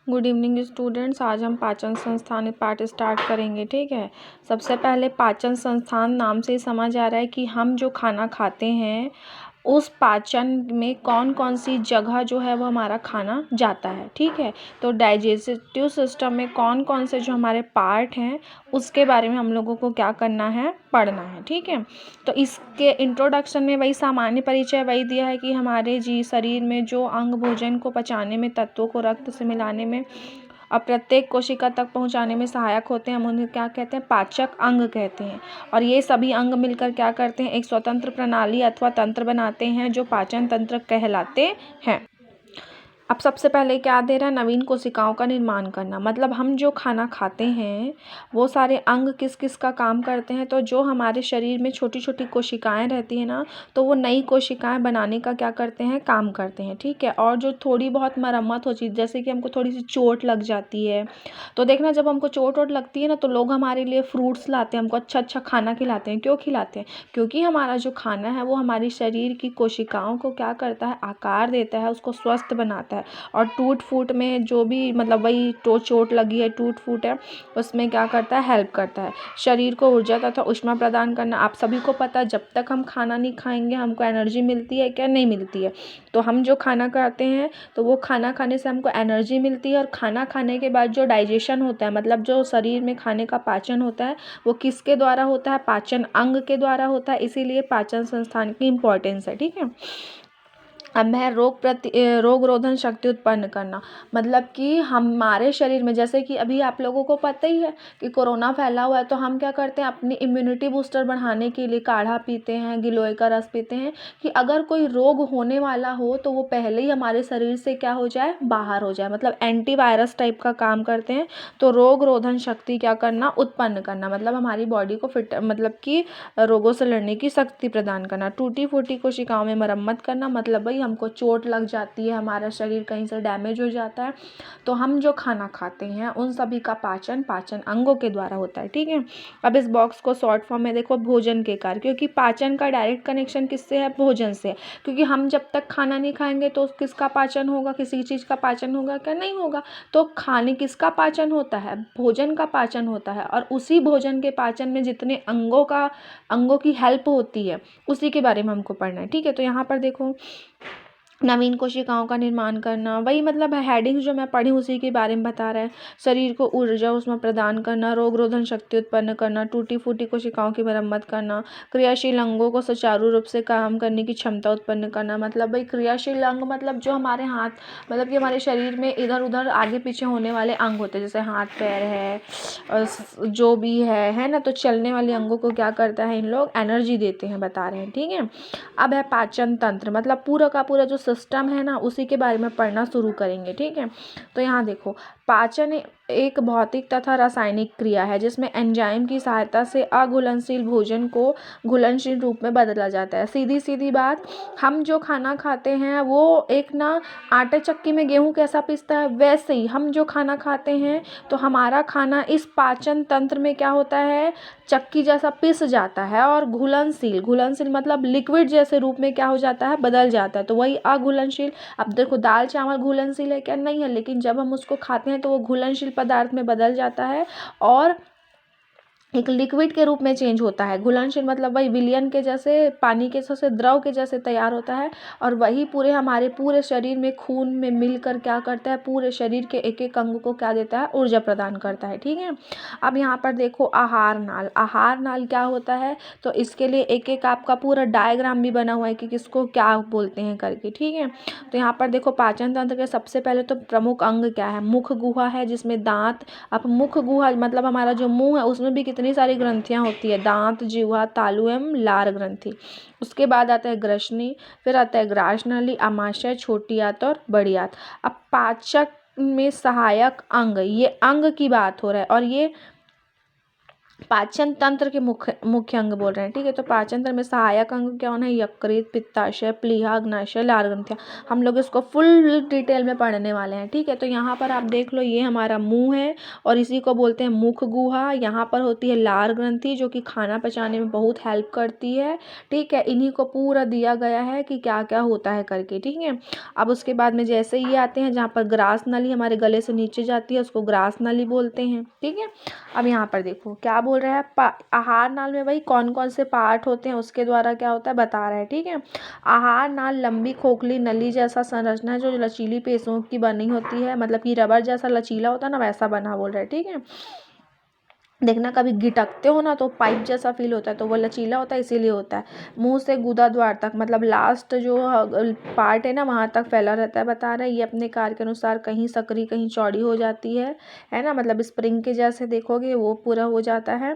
Good evening students. आज हम पाचन संस्थान पाठ स्टार्ट करेंगे। ठीक है, सबसे पहले पाचन संस्थान नाम से ही समझ आ रहा है कि हम जो खाना खाते हैं उस पाचन में कौन कौन सी जगह जो है वो हमारा खाना जाता है। ठीक है, तो डाइजेस्टिव सिस्टम में कौन कौन से जो हमारे पार्ट हैं उसके बारे में हम लोगों को क्या करना है, पढ़ना है। ठीक है, तो इसके इंट्रोडक्शन में वही सामान्य परिचय वही दिया है कि हमारे शरीर में जो अंग भोजन को पचाने में, तत्वों को रक्त से मिलाने में और प्रत्येक कोशिका तक पहुंचाने में सहायक होते हैं, हम उन्हें क्या कहते हैं, पाचक अंग कहते हैं। और ये सभी अंग मिलकर क्या करते हैं, एक स्वतंत्र प्रणाली अथवा तंत्र बनाते हैं जो पाचन तंत्र कहलाते हैं। अब सबसे पहले क्या दे रहा है, नवीन कोशिकाओं का निर्माण करना। मतलब हम जो खाना खाते हैं वो सारे अंग किस किस का काम करते हैं। तो जो हमारे शरीर में छोटी छोटी कोशिकाएं रहती हैं ना, तो वो नई कोशिकाएं बनाने का क्या करते हैं, काम करते हैं। ठीक है, और जो थोड़ी बहुत मरम्मत हो चीज़, जैसे कि हमको थोड़ी सी चोट लग जाती है तो देखना, जब हमको चोट वोट लगती है ना तो लोग हमारे लिए फ्रूट्स लाते हैं, हमको अच्छा अच्छा खाना खिलाते हैं। क्यों खिलाते हैं? क्योंकि हमारा जो खाना है वो हमारी शरीर की कोशिकाओं को क्या करता है, आकार देता है, उसको स्वस्थ बनाता है। और टूट फूट में जो भी मतलब वही चोट लगी है, टूट फूट है, उसमें क्या करता है, हेल्प करता है। शरीर को ऊर्जा तथा ऊष्मा प्रदान करना। आप सभी को पता है, जब तक हम खाना नहीं खाएंगे हमको एनर्जी मिलती है क्या, नहीं मिलती है। तो हम जो खाना खाते हैं तो वो खाना खाने से हमको एनर्जी मिलती है। और खाना खाने के बाद जो डाइजेशन होता है, मतलब जो शरीर में खाने का पाचन होता है, वो किसके द्वारा होता है, पाचन अंग के द्वारा होता है। इसीलिए पाचन संस्थान की इम्पोर्टेंस है। ठीक है, अब है रोग रोधन शक्ति उत्पन्न करना। मतलब कि हमारे शरीर में, जैसे कि अभी आप लोगों को पता ही है कि कोरोना फैला हुआ है, तो हम क्या करते हैं, अपनी इम्यूनिटी बूस्टर बढ़ाने के लिए काढ़ा पीते हैं, गिलोय का रस पीते हैं, कि अगर कोई रोग होने वाला हो तो वो पहले ही हमारे शरीर से क्या हो जाए, बाहर हो जाए। मतलब एंटीवायरस टाइप का काम करते हैं। तो रोग रोधन शक्ति क्या करना, उत्पन्न करना, मतलब हमारी बॉडी को फिट, मतलब कि रोगों से लड़ने की शक्ति प्रदान करना। टूटी फूटी कोशिकाओं में मरम्मत करना, मतलब भाई हमको चोट लग जाती है, हमारा शरीर कहीं से डैमेज हो जाता है, तो हम जो खाना खाते हैं उन सभी का पाचन अंगों के द्वारा होता है। ठीक है, अब इस बॉक्स को शॉर्ट फॉर्म में देखो, भोजन के कार्य। क्योंकि पाचन का डायरेक्ट कनेक्शन किससे है, भोजन से। क्योंकि हम जब तक खाना नहीं खाएंगे तो किसका पाचन होगा, किसी चीज़ का पाचन होगा क्या, नहीं होगा। तो खाने किसका पाचन होता है, भोजन का पाचन होता है। और उसी भोजन के पाचन में जितने अंगों की हेल्प होती है उसी के बारे में हमको पढ़ना है। ठीक है, तो यहाँ पर देखो, नवीन कोशिकाओं का निर्माण करना, वही मतलब हेडिंग जो मैं पढ़ी उसी के बारे में बता रहा है। शरीर को ऊर्जा उसमें प्रदान करना, रोग रोधन शक्ति उत्पन्न करना, टूटी फूटी कोशिकाओं की मरम्मत करना, क्रियाशील अंगों को सुचारू रूप से काम करने की क्षमता उत्पन्न करना। मतलब भाई क्रियाशील अंग मतलब जो हमारे हाथ, मतलब कि हमारे शरीर में इधर उधर आगे पीछे होने वाले अंग होते हैं, जैसे हाथ पैर है और जो भी है ना, तो चलने वाले अंगों को क्या करता है, इन लोग एनर्जी देते हैं, बता रहे हैं। ठीक है, अब है पाचन तंत्र। मतलब पूरा का पूरा जो सिस्टम है ना उसी के बारे में पढ़ना शुरू करेंगे। ठीक है, तो यहाँ देखो, पाचन एक भौतिक तथा रासायनिक क्रिया है जिसमें एंजाइम की सहायता से अघुलनशील भोजन को घुलनशील रूप में बदला जाता है। सीधी सीधी बात, हम जो खाना खाते हैं वो एक ना, आटे चक्की में गेहूं कैसा पिसता है, वैसे ही हम जो खाना खाते हैं तो हमारा खाना इस पाचन तंत्र में क्या होता है, चक्की जैसा पिस जाता है और घुलनशील मतलब लिक्विड जैसे रूप में क्या हो जाता है, बदल जाता है। तो वही अघुलनशील। अब देखो, दाल चावल घुलनशील है क्या, नहीं है, लेकिन जब हम उसको खाते हैं तो वो घुलनशील पदार्थ में बदल जाता है और एक लिक्विड के रूप में चेंज होता है। घुलनशील मतलब वही विलयन के जैसे, पानी के जैसे, द्रव के जैसे तैयार होता है। और वही हमारे पूरे शरीर में खून में मिलकर क्या करता है, पूरे शरीर के एक एक अंग को क्या देता है, ऊर्जा प्रदान करता है। ठीक है, अब यहाँ पर देखो, आहार नाल क्या होता है, तो इसके लिए एक एक आपका पूरा डायग्राम भी बना हुआ है कि किसको क्या बोलते हैं करके। ठीक है, तो यहाँ पर देखो, पाचन तंत्र के सबसे पहले तो प्रमुख अंग क्या है, मुख गुहा है जिसमें दांत। अब मुख गुहा मतलब हमारा जो मुंह है उसमें भी कितनी सारी ग्रंथियां होती है, दांत, जिह्वा, तालु एवं लार ग्रंथि। उसके बाद आता है ग्रसनी, फिर आता है ग्रासनली, आमाशय, छोटी आंत और बड़ी आंत। अब पाचक में सहायक अंग, ये अंग की बात हो रहा है और ये पाचन तंत्र के मुख्य मुख्य अंग बोल रहे हैं, ठीक है। तो पाचन तंत्र में सहायक अंग क्या होना है, यकृत, पित्ताशय, प्लीहा, अग्नाशय, लार ग्रंथियाँ। हम लोग इसको फुल डिटेल में पढ़ने वाले हैं, ठीक है। तो यहाँ पर आप देख लो, ये हमारा मुंह है और इसी को बोलते हैं मुख गुहा। यहाँ पर होती है लार ग्रंथि जो कि खाना पचाने में बहुत हेल्प करती है, ठीक है। इन्हीं को पूरा दिया गया है कि क्या क्या होता है करके, ठीक है। अब उसके बाद में जैसे ये आते हैं जहाँ पर ग्रास नली हमारे गले से नीचे जाती है, उसको ग्रास नली बोलते हैं, ठीक है। अब यहाँ पर देखो क्या बोल रहा है, आहार नाल में भाई कौन कौन से पार्ट होते हैं उसके द्वारा क्या होता है बता रहा है, ठीक है। आहार नाल लंबी खोखली नली जैसा संरचना है जो लचीली पेशियों की बनी होती है, मतलब कि रबर जैसा लचीला होता है ना, वैसा बना बोल रहा है, ठीक है। देखना कभी गिटकते हो ना तो पाइप जैसा फील होता है, तो वो लचीला होता है इसीलिए होता है। मुंह से गुदा द्वार तक, मतलब लास्ट जो पार्ट है ना वहाँ तक फैला रहता है, बता रहा है। ये अपने कार्य के अनुसार कहीं सकरी कहीं चौड़ी हो जाती है ना, मतलब स्प्रिंग के जैसे देखोगे वो पूरा हो जाता है।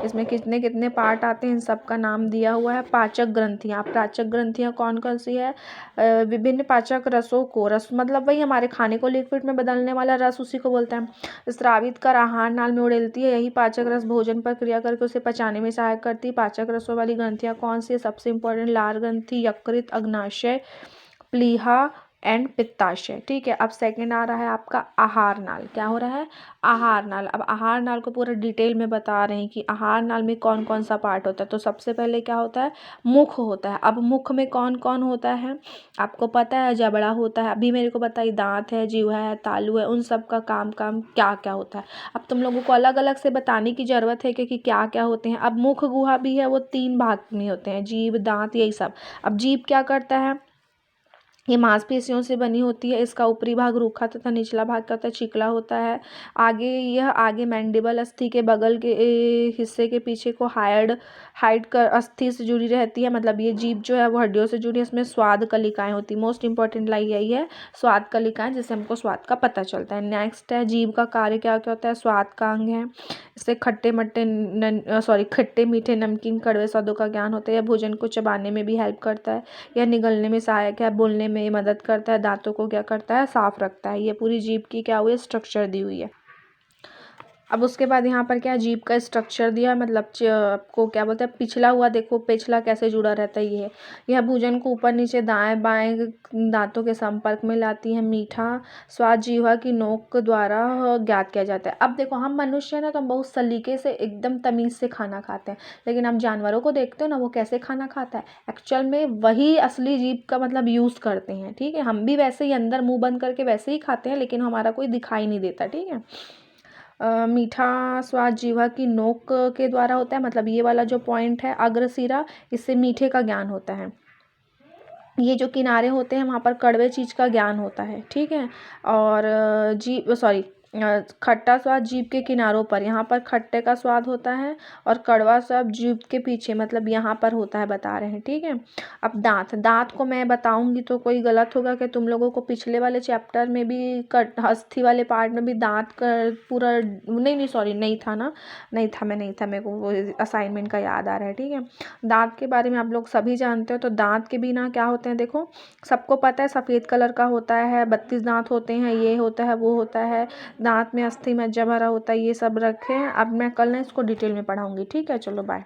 इसमें कितने कितने पार्ट आते हैं इन सब का नाम दिया हुआ है। पाचक ग्रंथियाँ, पाचक ग्रंथियाँ कौन कौन सी है, विभिन्न पाचक रसों को, रस मतलब वही हमारे खाने को लिक्विड में बदलने वाला रस, उसी को बोलते हैं। स्रावित कर आहार नाल में उड़ेलती है, यही पाचक रस भोजन पर क्रिया करके उसे पचाने में सहायक करती है। पाचक रसों वाली ग्रंथियाँ कौन सी है, सबसे इंपॉर्टेंट लार ग्रंथि, यकृत, अग्नाशय, प्लीहा एंड पित्ताशय, ठीक है। अब सेकंड आ रहा है आपका आहार नाल। क्या हो रहा है, आहार नाल। अब आहार नाल को पूरा डिटेल में बता रहे हैं कि आहार नाल में कौन कौन सा पार्ट होता है। तो सबसे पहले क्या होता है, मुख होता है। अब मुख में कौन कौन होता है आपको पता है, जबड़ा होता है, अभी मेरे को बताइए, दांत है, जीवा है, तालू है, उन सब का काम काम क्या क्या होता है। अब तुम लोगों को अलग अलग से बताने की ज़रूरत है कि क्या क्या होते हैं। अब मुख गुहा भी है, वो 3 भाग में होते हैं, जीभ, दांत, यही सब। अब जीभ क्या करता है, ये मांसपेशियों से बनी होती है। इसका ऊपरी भाग रूखा तथा निचला भाग क्या होता है, चिकला होता है। यह आगे मैंडिबल अस्थि के बगल के हिस्से के पीछे को हाइड कर अस्थि से जुड़ी रहती है, मतलब ये जीभ जो है वो हड्डियों से जुड़ी है। इसमें स्वाद कलिकाएं होती है, मोस्ट इंपॉर्टेंट लाइन यही है, स्वाद कलिकाएं, जिससे हमको स्वाद का पता चलता है। नेक्स्ट है जीभ का कार्य क्या क्या होता है, स्वाद का अंग है। इससे खट्टे मीठे नमकीन कड़वे स्वादों का ज्ञान होता है। यह भोजन को चबाने में भी हेल्प करता है, यह निगलने में सहायक है, बोलने में मदद करता है, दांतों को क्या करता है, साफ रखता है। ये पूरी जीभ की क्या हुई है, स्ट्रक्चर दी हुई है। अब उसके बाद यहाँ पर क्या जीभ का स्ट्रक्चर दिया है, मतलब आपको क्या बोलते हैं, पिछला हुआ देखो, पिछला कैसे जुड़ा रहता है, ये है। यह भोजन को ऊपर नीचे दाएं बाएं दांतों के संपर्क में लाती है। मीठा स्वाद जीवा की नोक द्वारा ज्ञात किया जाता है। अब देखो हम मनुष्य हैं ना, तो हम बहुत सलीके से एकदम तमीज़ से खाना खाते हैं, लेकिन हम जानवरों को देखते हो ना, वो कैसे खाना खाता है, एक्चुअल में वही असली जीभ का मतलब यूज़ करते हैं, ठीक है। हम भी वैसे ही अंदर मुंह बंद करके वैसे ही खाते हैं, लेकिन हमारा कोई दिखाई नहीं देता, ठीक है। मीठा स्वाद जीवा की नोक के द्वारा होता है, मतलब ये वाला जो पॉइंट है अग्रशिरा, इससे मीठे का ज्ञान होता है। ये जो किनारे होते हैं वहाँ पर कड़वे चीज़ का ज्ञान होता है, ठीक है। और खट्टा स्वाद जीभ के किनारों पर, यहाँ पर खट्टे का स्वाद होता है, और कड़वा स्वाद जीभ के पीछे, मतलब यहाँ पर होता है, बता रहे हैं, ठीक है। अब दांत को मैं बताऊंगी तो कोई गलत होगा कि तुम लोगों को पिछले वाले चैप्टर में भी अस्थि वाले पार्ट में भी दांत का पूरा नहीं सॉरी नहीं था ना, नहीं था, मेरे को वो असाइनमेंट का याद आ रहा है, ठीक है। दांत के बारे में आप लोग सभी जानते हो। तो दांत के बिना क्या होते हैं, देखो सबको पता है सफ़ेद कलर का होता है, 32 दांत होते हैं, ये होता है वो होता है, दांत में अस्थि मज्जा भरा होता है, ये सब रखे हैं। अब मैं कल ना इसको डिटेल में पढ़ाऊंगी, ठीक है। चलो बाय।